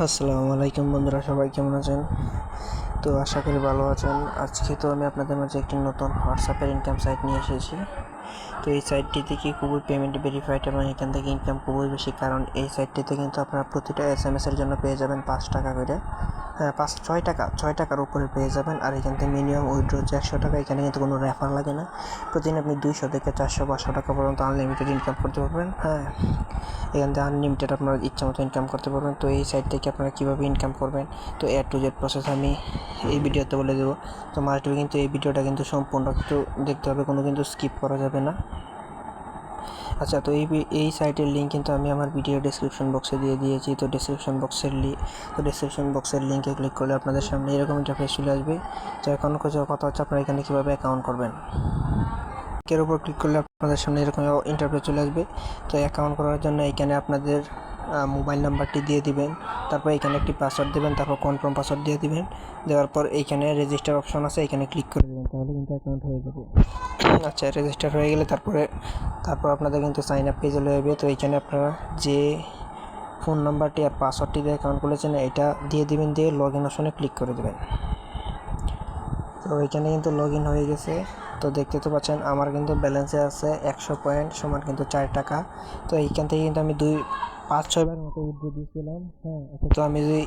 আসসালামু আলাইকুম বন্ধুরা, সবাই কেমন আছেন? তো আশা করি ভালো আছেন। আজকে তো আমি আপনাদের মাঝে একটি নতুন হোয়াটসঅ্যাপের ইনকাম সাইট নিয়ে এসেছি। তো এই সাইটটি থেকে খুবই পেমেন্ট ভেরিফাইড এবং এখান থেকে ইনকাম খুবই বেশি, কারণ এই সাইটটিতে কিন্তু আপনারা প্রতিটা SMS-এর জন্য পেয়ে যাবেন 5 টাকা করে। হ্যাঁ, 6 টাকার উপরে পেয়ে যাবেন। আর এখান থেকে মিনিমাম উইথড্র হচ্ছে 100 টাকা। এখানে কিন্তু কোনো রেফার লাগে না। প্রতিদিন আপনি 200 থেকে 400 500 টাকা পর্যন্ত আনলিমিটেড ইনকাম করতে পারবেন। হ্যাঁ, এখান থেকে আনলিমিটেড আপনারা ইচ্ছা মতো ইনকাম করতে পারবেন। তো এই সাইট থেকে আপনারা কীভাবে ইনকাম করবেন, তো A to Z প্রসেস আমি এই ভিডিওতে বলে দেবো। তো মাস্ট বি কিন্তু এই ভিডিওটা কিন্তু সম্পূর্ণ কিন্তু দেখতে হবে, কোনো কিন্তু স্কিপ করা যাবে না। আচ্ছা, তো এই সাইটের লিঙ্ক কিন্তু আমি আমার ভিডিও ডেসক্রিপশন বক্সে দিয়ে দিয়েছি। তো ডেসক্রিপশন বক্সের লিঙ্কে ক্লিক করলে আপনাদের সামনে এরকম ইন্টারফেস চলে আসবে। তো এখন কথা হচ্ছে আপনারা এখানে কীভাবে অ্যাকাউন্ট করবেন। এর উপর ক্লিক করলে আপনাদের সামনে এরকম ইন্টারফেস চলে আসবে। তো অ্যাকাউন্ট করার জন্য এখানে আপনাদের মোবাইল নাম্বারটি দিয়ে দিবেন, তারপর এখানে একটি পাসওয়ার্ড দেবেন, তারপর কনফার্ম পাসওয়ার্ড দিয়ে দিবেন। দেওয়ার পর এইখানে রেজিস্টার অপশন আছে, এখানে ক্লিক করে দেবেন, তাহলে কিন্তু অ্যাকাউন্ট হয়ে যাবে। আচ্ছা, রেজিস্টার হয়ে গেলে তারপর আপনাদের কিন্তু সাইন আপ পেজ চলে যাবে। তো এইখানে আপনারা যে ফোন নাম্বারটি আর পাসওয়ার্ডটি দিয়ে অ্যাকাউন্ট খুলেছেন এটা দিয়ে দিবেন, দিয়ে লগ ইন অপশনে ক্লিক করে দেবেন। তো এখানে কিন্তু লগ ইন হয়ে গেছে। তো দেখতে তো পাচ্ছেন আমার কিন্তু ব্যালেন্সে আছে 100 পয়েন্ট সমান কিন্তু 4 টাকা। তো এইখান থেকে কিন্তু আমি 5-6 বার মতো উইথড্র দিয়েছিলাম। হ্যাঁ, তো আমি যদি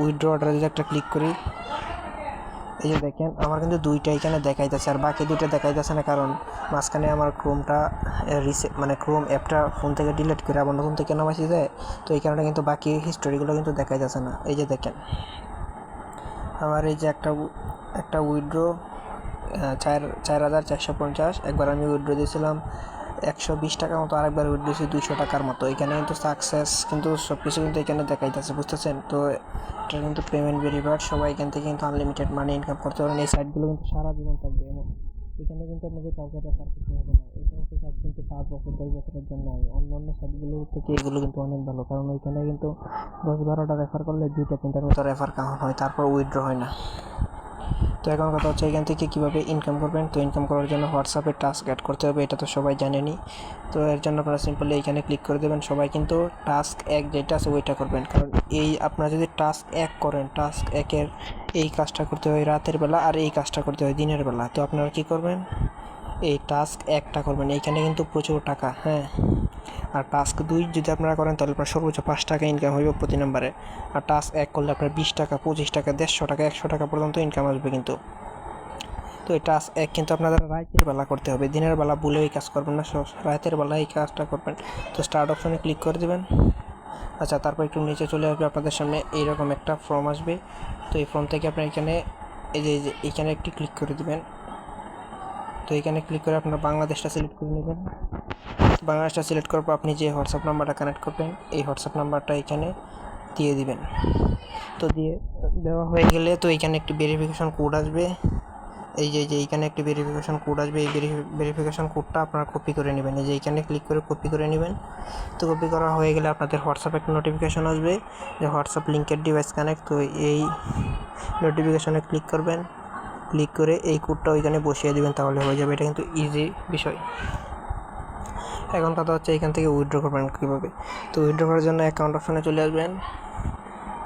উইথড্র অর্ডারে যদি একটা ক্লিক করি, এই যে দেখেন আমার কিন্তু দুইটা এখানে দেখাইতেছে, আর বাকি দুইটা দেখাইতেছে না, কারণ মাঝখানে আমার ক্রোমটা ক্রোম অ্যাপটা ফোন থেকে ডিলিট করে আবার নতুন থেকে নামাইছি যায়। তো এই কারণে কিন্তু বাকি হিস্টোরিগুলো কিন্তু দেখাইতেছে না। এই যে দেখেন আমার এই যে একটা উইথড্র 4,450, একবার আমি উইথড্র দিয়েছিলাম 120 টাকা মতো, আরেকবার উইথড্র দিয়েছি 200 টাকার মতো। এখানে কিন্তু সাকসেস কিন্তু সব কিছু কিন্তু এখানে দেখাইতেছে, বুঝতেছেন? তো এটা কিন্তু পেমেন্ট ভেরিফাইড, সবাই এখান থেকে কিন্তু আনলিমিটেড মানি ইনকাম করতে পারেন। এই সাইটগুলো কিন্তু সারা জীবন থাকবে, এবং এখানে কিন্তু আপনাদের কাউকে রেফার করতে হবে না। এই সমস্ত সাইট কিন্তু 5 বছর 10 বছরের জন্য হয়। অন্যান্য সাইটগুলো থেকে এগুলো কিন্তু অনেক ভালো, কারণ ওইখানে কিন্তু 10-12টা রেফার করলে 2-3টার মতো রেফার কাউন্ট হয়, তারপর উইথড্র হয় না। তো এখন কথা হচ্ছে এখান থেকে কীভাবে ইনকাম করবেন। তো ইনকাম করার জন্য হোয়াটসঅ্যাপে টাস্ক অ্যাড করতে হবে, এটা তো সবাই জানেনই। তো এর জন্য আপনারা সিম্পলি এখানে ক্লিক করে দেবেন। সবাই কিন্তু টাস্ক 1 যেটা আছে ওইটা করবেন, কারণ আপনারা যদি টাস্ক 1 করেন, টাস্ক 1-এর এই কাজটা করতে হয় রাতের বেলা, আর এই কাজটা করতে হয় দিনের বেলা। তো আপনারা কী করবেন, এই টাস্ক 1টা করবেন, এইখানে কিন্তু প্রচুর টাকা। হ্যাঁ, আর টাস্ক 2 যদি আপনারা করেন তাহলে আপনার সর্বোচ্চ 5 টাকা ইনকাম হইব প্রতি নাম্বারে। আর টাস্ক 1 করলে আপনার 20 টাকা, 25 টাকা, 150 টাকা, 100 টাকা পর্যন্ত ইনকাম আসবে কিন্তু। তো এই টাস্ক 1 কিন্তু আপনাদের রাতের বেলা করতে হবে, দিনের বেলা ভুলেও এই কাজ করবেন না, রাতের বেলা এই কাজটা করবেন। তো স্টার্ট অপশনে ক্লিক করে দেবেন। আচ্ছা, তারপর একটু নিচে চলে আসবে, আপনাদের সামনে এইরকম একটা ফর্ম আসবে। তো এই ফর্ম থেকে আপনার এখানে এইখানে একটি ক্লিক করে দেবেন। তো এখানে ক্লিক করে আপনারা বাংলাদেশটা সিলেক্ট করে নেবেন। বাংলাদেশটা সিলেক্ট করার পর আপনি যে হোয়াটসঅ্যাপ নাম্বারটা কানেক্ট করবেন, এই হোয়াটসঅ্যাপ নাম্বারটা এখানে দিয়ে দিবেন। তো দেওয়া হয়ে গেলে তো এইখানে একটি ভেরিফিকেশন কোড আসবে। এই যে এইখানে একটি ভেরিফিকেশন কোড আসবে, এই ভেরিফিকেশন কোডটা আপনারা কপি করে নেবেন। এই যে এইখানে ক্লিক করে কপি করে নেবেন। তো কপি করা হয়ে গেলে আপনাদের হোয়াটসঅ্যাপে একটা নোটিফিকেশন আসবে যে হোয়াটসঅ্যাপ লিঙ্কের ডিভাইস কানেক্ট। তো এই নোটিফিকেশনে ক্লিক করবেন, ক্লিক করে এই কোডটা ওইখানে বসিয়ে দেবেন, তাহলে হয়ে যাবে। এটা কিন্তু ইজি বিষয়। এখন কথা হচ্ছে এখান থেকে উইথড্র করবেন কীভাবে। তো উইথড্র করার জন্য অ্যাকাউন্ট অপশনে চলে আসবেন।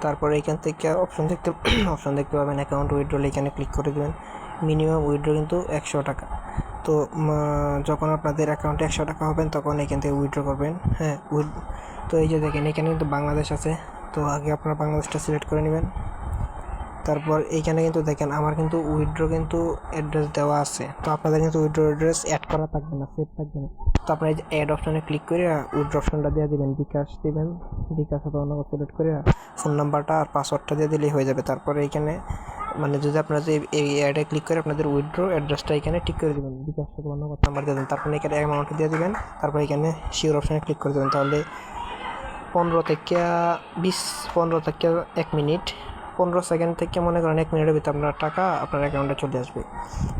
তারপরে এইখান থেকে অপশন দেখতে পাবেন অ্যাকাউন্ট উইথড্রল, এখানে ক্লিক করে দেবেন। মিনিমাম উইথড্র কিন্তু 100 টাকা। তো যখন আপনাদের অ্যাকাউন্টে 100 টাকা হবেন তখন এখান থেকে উইথড্র করবেন। হ্যাঁ, তো এই যে দেখেন এখানে কিন্তু বাংলাদেশ আছে। তো আগে আপনারা বাংলাদেশটা সিলেক্ট করে নেবেন। তারপর এইখানে কিন্তু দেখেন আমার কিন্তু উইথড্র কিন্তু অ্যাড্রেস দেওয়া আছে। তো আপনাদের কিন্তু উইথড্র অ্যাড্রেস অ্যাড করা থাকবে না, সেভ থাকবে না। তো আপনারা এই যে অ্যাড অপশনে ক্লিক করে উইথড্র অপশনটা দিয়ে দেবেন, বিকাশ দেবেন, বিকাশ অথবা অন্য সিলেক্ট করে ফোন নাম্বারটা আর পাসওয়ার্ডটা দিয়ে দিলেই হয়ে যাবে। তারপরে এইখানে যদি আপনারা এই অ্যাডে ক্লিক করে আপনাদের উইথড্র অ্যাড্রেসটা এখানে ঠিক করে দেবেন, বিকাশ অথবা অন্য নাম্বার দিয়ে দেবেন। তারপরে এখানে অ্যামাউন্ট দিয়ে দেবেন, তারপরে এখানে শিওর অপশনে ক্লিক করে দেবেন। তাহলে 15 থেকে 1 মিনিট, 15 সেকেন্ড থেকে মনে করেন 1 মিনিটের ভিতরে আপনার টাকা আপনার অ্যাকাউন্টে চলে আসবে।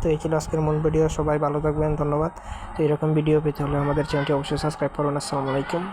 তো এই ছিল আজকের মূল ভিডিও। সবাই ভালো থাকবেন, ধন্যবাদ। তো এরকম ভিডিও পেতে হলে আমাদের চ্যানেলটি অবশ্যই সাবস্ক্রাইব করুন। আসসালামু আলাইকুম।